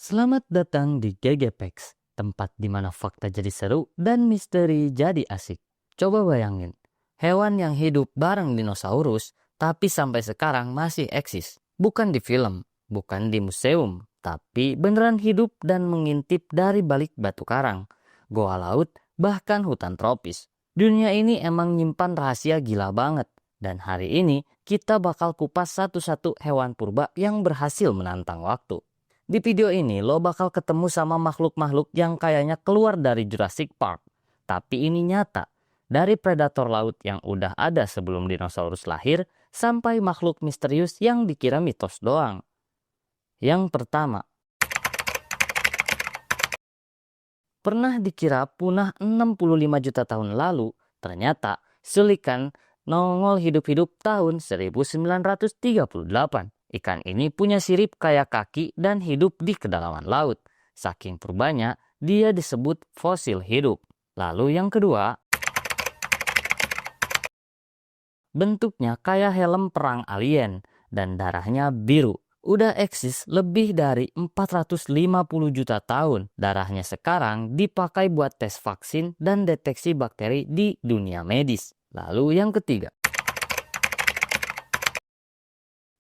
Selamat datang di GGPEX, tempat di mana fakta jadi seru dan misteri jadi asik. Coba bayangin, hewan yang hidup bareng dinosaurus, tapi sampai sekarang masih eksis. Bukan di film, bukan di museum, tapi beneran hidup dan mengintip dari balik batu karang, goa laut, bahkan hutan tropis. Dunia ini emang nyimpan rahasia gila banget. Dan hari ini kita bakal kupas satu-satu hewan purba yang berhasil menantang waktu. Di video ini lo bakal ketemu sama makhluk-makhluk yang kayaknya keluar dari Jurassic Park. Tapi ini nyata. Dari predator laut yang udah ada sebelum dinosaurus lahir sampai makhluk misterius yang dikira mitos doang. Yang pertama, pernah dikira punah 65 juta tahun lalu, ternyata selikan nongol hidup-hidup tahun 1938. Ikan ini punya sirip kayak kaki dan hidup di kedalaman laut. Saking purbanya, dia disebut fosil hidup. Lalu yang kedua, bentuknya kayak helm perang alien dan darahnya biru. Udah eksis lebih dari 450 juta tahun. Darahnya sekarang dipakai buat tes vaksin dan deteksi bakteri di dunia medis. Lalu yang ketiga,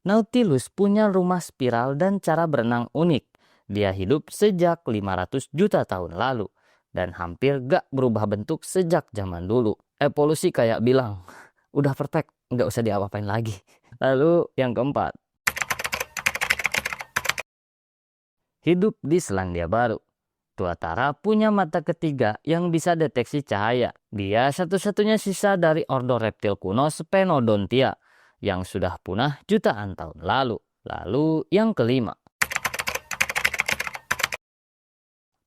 Nautilus punya rumah spiral dan cara berenang unik. Dia hidup sejak 500 juta tahun lalu dan hampir gak berubah bentuk sejak zaman dulu. Evolusi kayak bilang, udah perfect, gak usah diapa-apain lagi. Lalu yang keempat, hidup di Selandia Baru. Tuatara punya mata ketiga yang bisa deteksi cahaya. Dia satu-satunya sisa dari ordo reptil kuno Sphenodontia yang sudah punah jutaan tahun lalu. Lalu yang kelima,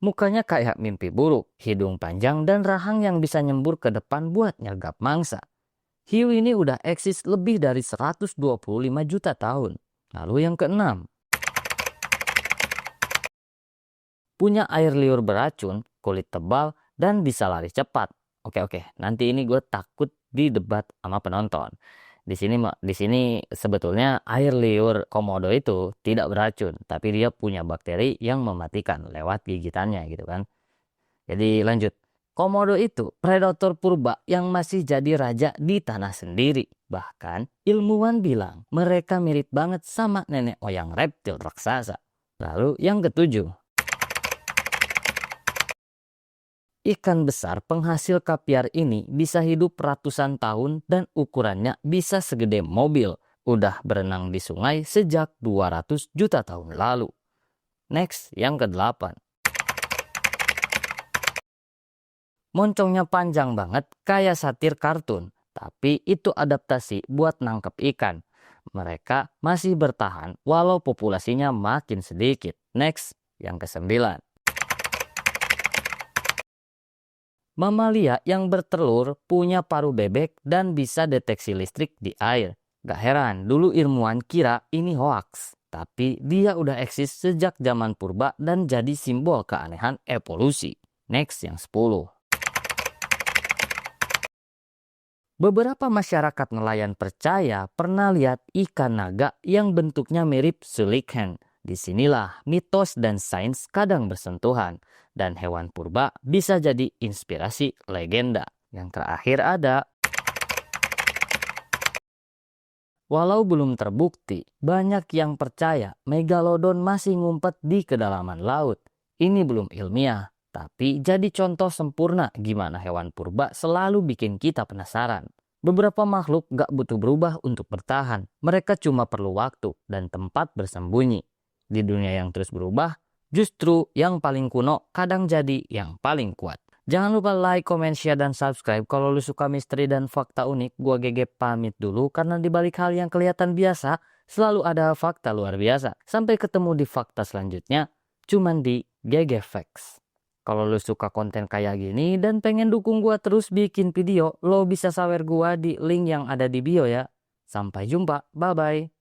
mukanya kayak mimpi buruk, hidung panjang dan rahang yang bisa nyembur ke depan buat nyergap mangsa. Hiu ini udah eksis lebih dari 125 juta tahun. Lalu yang keenam, punya air liur beracun, kulit tebal, dan bisa lari cepat. Oke, nanti ini gue takut didebat sama penonton. Di sini sebetulnya air liur komodo itu tidak beracun, tapi dia punya bakteri yang mematikan lewat gigitannya gitu kan. Jadi lanjut. Komodo itu predator purba yang masih jadi raja di tanah sendiri. Bahkan ilmuwan bilang mereka mirip banget sama nenek moyang reptil raksasa. Lalu yang ketujuh, ikan besar penghasil kapiar ini bisa hidup ratusan tahun dan ukurannya bisa segede mobil. Udah berenang di sungai sejak 200 juta tahun lalu. Next, yang kedelapan. Moncongnya panjang banget kayak satir kartun. Tapi itu adaptasi buat nangkep ikan. Mereka masih bertahan walau populasinya makin sedikit. Next, yang kesembilan. Mamalia yang bertelur punya paruh bebek dan bisa deteksi listrik di air. Gak heran, dulu ilmuwan kira ini hoaks. Tapi dia udah eksis sejak zaman purba dan jadi simbol keanehan evolusi. Next, yang 10. Beberapa masyarakat nelayan percaya pernah lihat ikan naga yang bentuknya mirip selikan. Disinilah mitos dan sains kadang bersentuhan. Dan hewan purba bisa jadi inspirasi legenda. Yang terakhir ada, walau belum terbukti, banyak yang percaya megalodon masih ngumpet di kedalaman laut. Ini belum ilmiah, tapi jadi contoh sempurna gimana hewan purba selalu bikin kita penasaran. Beberapa makhluk gak butuh berubah untuk bertahan. Mereka cuma perlu waktu dan tempat bersembunyi. Di dunia yang terus berubah, justru yang paling kuno kadang jadi yang paling kuat. Jangan lupa like, comment, share, dan subscribe. Kalau lu suka misteri dan fakta unik, gua GG pamit dulu. Karena di balik hal yang kelihatan biasa, selalu ada fakta luar biasa. Sampai ketemu di fakta selanjutnya, cuman di GG Facts. Kalau lu suka konten kayak gini dan pengen dukung gua terus bikin video, lo bisa sawer gua di link yang ada di bio ya. Sampai jumpa, bye-bye.